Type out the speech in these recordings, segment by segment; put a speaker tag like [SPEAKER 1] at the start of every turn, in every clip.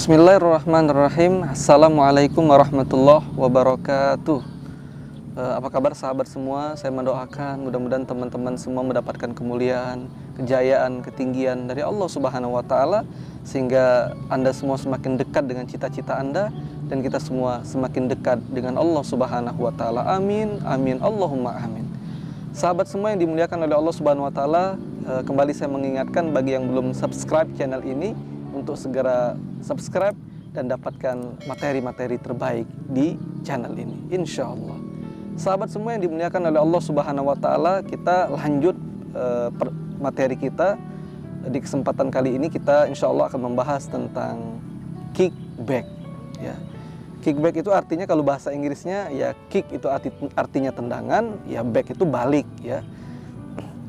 [SPEAKER 1] Bismillahirrahmanirrahim. Assalamualaikum warahmatullahi wabarakatuh. Apa kabar sahabat semua? Saya mendoakan mudah-mudahan teman-teman semua mendapatkan kemuliaan, kejayaan, ketinggian dari Allah Subhanahu wa taala, sehingga Anda semua semakin dekat dengan cita-cita Anda dan kita semua semakin dekat dengan Allah Subhanahu wa taala. Amin. Amin. Allahumma amin. Sahabat semua yang dimuliakan oleh Allah Subhanahu wa taala, kembali saya mengingatkan bagi yang belum subscribe channel ini untuk segera subscribe dan dapatkan materi-materi terbaik di channel ini, insya Allah. Sahabat semua yang dimuliakan oleh Allah Subhanahu wa taala, kita lanjut materi kita. Di kesempatan kali ini kita insya Allah akan membahas tentang kickback ya. Kickback itu artinya, kalau bahasa Inggrisnya ya, kick itu artinya tendangan, ya back itu balik ya.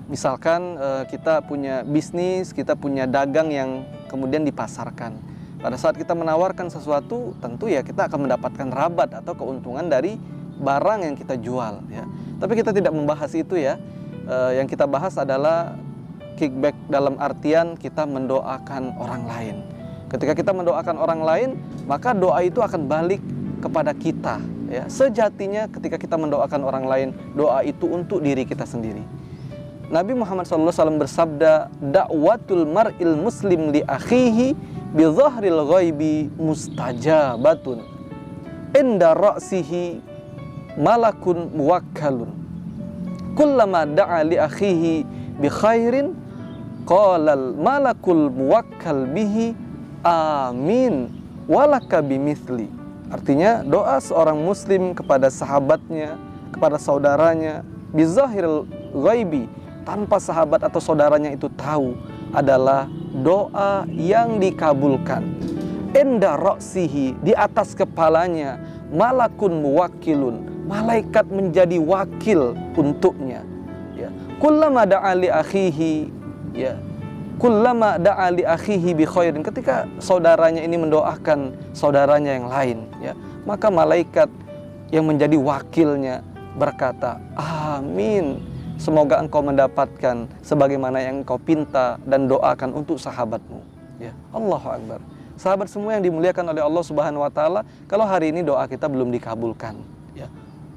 [SPEAKER 1] Misalkan kita punya bisnis, kita punya dagang yang kemudian dipasarkan. Pada saat kita menawarkan sesuatu, tentu ya kita akan mendapatkan rabat atau keuntungan dari barang yang kita jual ya. Tapi kita tidak membahas itu ya. Yang kita bahas adalah kickback dalam artian kita mendoakan orang lain. Ketika kita mendoakan orang lain, maka doa itu akan balik kepada kita ya. Sejatinya ketika kita mendoakan orang lain, doa itu untuk diri kita sendiri. Nabi Muhammad SAW bersabda, "Da'watul mar'il muslim li akhihi bi dhahril ghaibi mustajabatun. Inda ra'sihi malakun muwakkalun. Kullama da'a li akhihi bi khairin qala al malakul muwakkal bihi amin walaka bimithli." Artinya, doa seorang muslim kepada sahabatnya, kepada saudaranya, bi dhahril ghaibi, tanpa sahabat atau saudaranya itu tahu, adalah doa yang dikabulkan. Inda ra'sihi, di atas kepalanya, malakun muwakkilun, malaikat menjadi wakil untuknya ya. Kullama da'a li akhihi ya, kullama da'a li akhihi bi khairin, ketika saudaranya ini mendoakan saudaranya yang lain ya, maka malaikat yang menjadi wakilnya berkata, amin, semoga engkau mendapatkan sebagaimana yang engkau pinta dan doakan untuk sahabatmu ya. Allahu Akbar. Sahabat semua yang dimuliakan oleh Allah Subhanahu wa taala, kalau hari ini doa kita belum dikabulkan ya,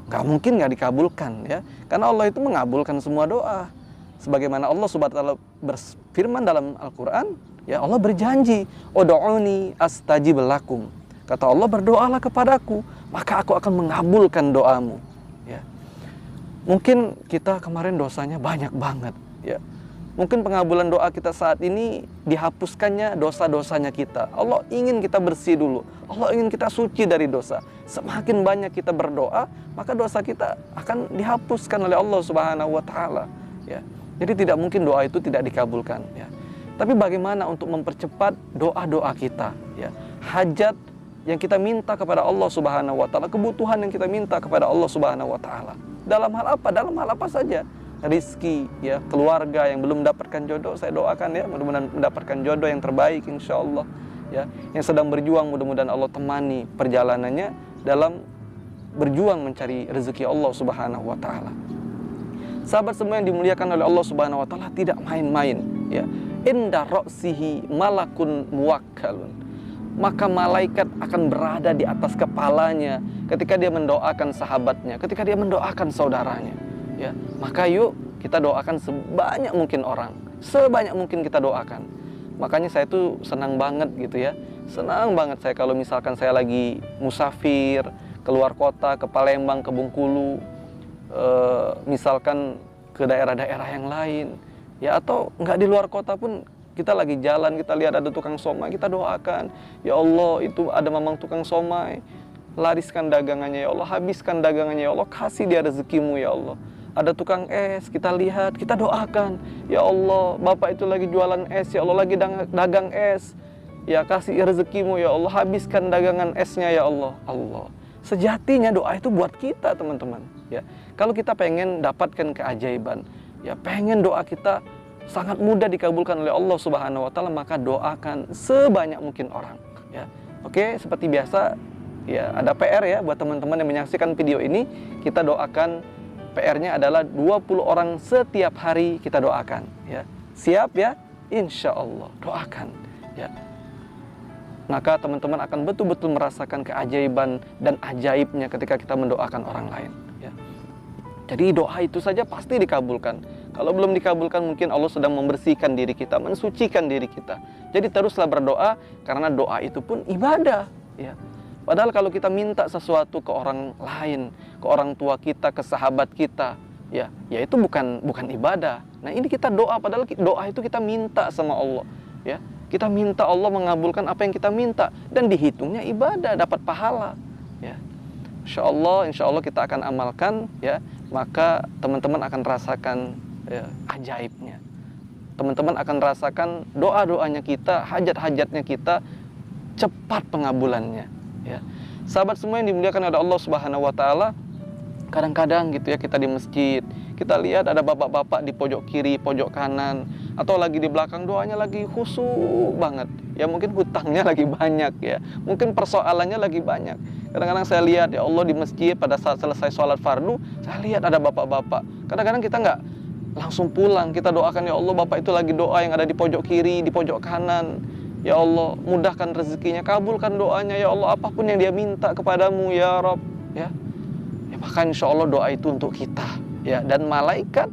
[SPEAKER 1] nggak mungkin nggak dikabulkan ya, karena Allah itu mengabulkan semua doa. Sebagaimana Allah Subhanahu wa taala berfirman dalam Al-Quran ya, Allah berjanji, ud'uni astajib lakum. Kata Allah, berdoalah kepadaku, maka aku akan mengabulkan doamu ya. Mungkin kita kemarin dosanya banyak banget ya. Mungkin pengabulan doa kita saat ini dihapuskannya dosa-dosanya kita. Allah ingin kita bersih dulu. Allah ingin kita suci dari dosa. Semakin banyak kita berdoa, maka dosa kita akan dihapuskan oleh Allah Subhanahu wa taala ya. Jadi tidak mungkin doa itu tidak dikabulkan ya. Tapi bagaimana untuk mempercepat doa-doa kita ya? Hajat yang kita minta kepada Allah Subhanahu wa taala, kebutuhan yang kita minta kepada Allah Subhanahu wa taala. Dalam hal apa? Dalam hal apa saja. Rizki ya, keluarga yang belum mendapatkan jodoh, saya doakan ya, mudah-mudahan mendapatkan jodoh yang terbaik insyaallah ya. Yang sedang berjuang, mudah-mudahan Allah temani perjalanannya dalam berjuang mencari rezeki Allah Subhanahu wa taala. Sahabat semua yang dimuliakan oleh Allah Subhanahu wa taala, tidak main-main ya. Inda ra'sihi malakun muwakkalun, maka malaikat akan berada di atas kepalanya ketika dia mendoakan sahabatnya, ketika dia mendoakan saudaranya ya. Maka yuk kita doakan sebanyak mungkin orang, sebanyak mungkin kita doakan. Makanya saya tuh senang banget gitu ya, senang banget saya kalau misalkan saya lagi musafir keluar kota, ke Palembang, ke Bengkulu, misalkan ke daerah-daerah yang lain ya, atau nggak di luar kota pun, kita lagi jalan, kita lihat ada tukang somai, kita doakan, ya Allah, itu ada mamang tukang somai, lariskan dagangannya ya Allah, habiskan dagangannya ya Allah, kasih dia rezekimu ya Allah. Ada tukang es, kita lihat, kita doakan, ya Allah, bapak itu lagi jualan es ya Allah, lagi dagang es ya, kasih rezekimu ya Allah, habiskan dagangan esnya ya Allah. Allah, sejatinya doa itu buat kita teman-teman ya. Kalau kita pengen dapatkan keajaiban ya, pengen doa kita sangat mudah dikabulkan oleh Allah Subhanahu wa taala, maka doakan sebanyak mungkin orang ya. Oke, seperti biasa ya, ada PR ya buat teman-teman yang menyaksikan video ini. Kita doakan, PR-nya adalah 20 orang setiap hari kita doakan ya. Siap ya? Insya Allah doakan ya. maka teman-teman akan betul-betul merasakan keajaiban dan ajaibnya ketika kita mendoakan orang lain, ya. Jadi doa itu saja pasti dikabulkan. Kalau belum dikabulkan, mungkin Allah sedang membersihkan diri kita, mensucikan diri kita. Jadi teruslah berdoa, karena doa itu pun ibadah, ya. Padahal kalau kita minta sesuatu ke orang lain, ke orang tua kita, ke sahabat kita, ya itu bukan ibadah. Nah, ini kita doa, padahal doa itu kita minta sama Allah, ya. Kita minta Allah mengabulkan apa yang kita minta, dan dihitungnya ibadah, dapat pahala, ya. Insya Allah kita akan amalkan, ya. Maka teman-teman akan rasakan, ya, ajaibnya. Teman-teman akan rasakan doa-doanya kita, hajat-hajatnya kita cepat pengabulannya, ya. Sahabat semua yang dimuliakan oleh Allah Subhanahu wa taala, kadang-kadang gitu ya, kita di masjid, kita lihat ada bapak-bapak di pojok kiri, pojok kanan, atau lagi di belakang doanya lagi khusyuk banget. Ya mungkin hutangnya lagi banyak, ya. Mungkin persoalannya lagi banyak. Kadang-kadang saya lihat, ya Allah, di masjid pada saat selesai sholat fardu, saya lihat ada bapak-bapak. Kadang-kadang kita nggak langsung pulang, kita doakan, ya Allah, bapak itu lagi doa yang ada di pojok kiri, di pojok kanan. Ya Allah, mudahkan rezekinya, kabulkan doanya, ya Allah, apapun yang dia minta kepadamu, ya Rabb, ya. Maka insya Allah doa itu untuk kita, ya. Dan malaikat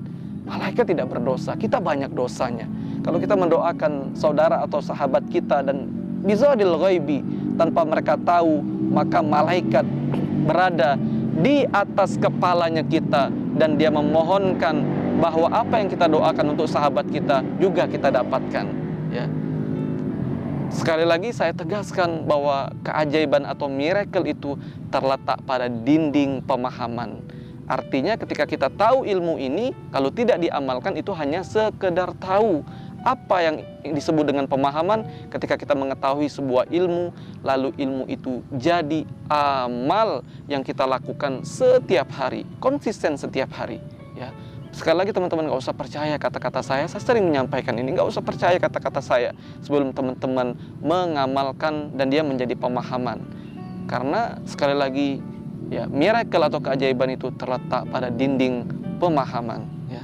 [SPEAKER 1] tidak berdosa, kita banyak dosanya. Kalau kita mendoakan saudara atau sahabat kita dan bizadil ghaibi, tanpa mereka tahu, maka malaikat berada di atas kepalanya kita, dan dia memohonkan bahwa apa yang kita doakan untuk sahabat kita juga kita dapatkan, ya. Sekali lagi saya tegaskan bahwa keajaiban atau miracle itu terletak pada dinding pemahaman. Artinya ketika kita tahu ilmu ini, kalau tidak diamalkan itu hanya sekedar tahu. Apa yang disebut dengan pemahaman? Ketika kita mengetahui sebuah ilmu, lalu ilmu itu jadi amal yang kita lakukan setiap hari, konsisten setiap hari, ya. Sekali lagi teman-teman, gak usah percaya kata-kata saya sering menyampaikan ini, gak usah percaya kata-kata saya sebelum teman-teman mengamalkan dan dia menjadi pemahaman. Karena sekali lagi, ya, miracle atau keajaiban itu terletak pada dinding pemahaman, ya.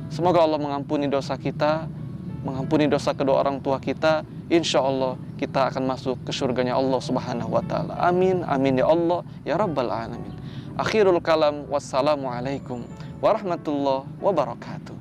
[SPEAKER 1] Semoga Allah mengampuni dosa kita, mengampuni dosa kedua orang tua kita. Insya Allah kita akan masuk ke surganya Allah Subhanahu wa ta'ala. Amin, amin ya Allah, ya Rabbal alamin. Akhirul kalam, wassalamualaikum warahmatullahi wabarakatuh.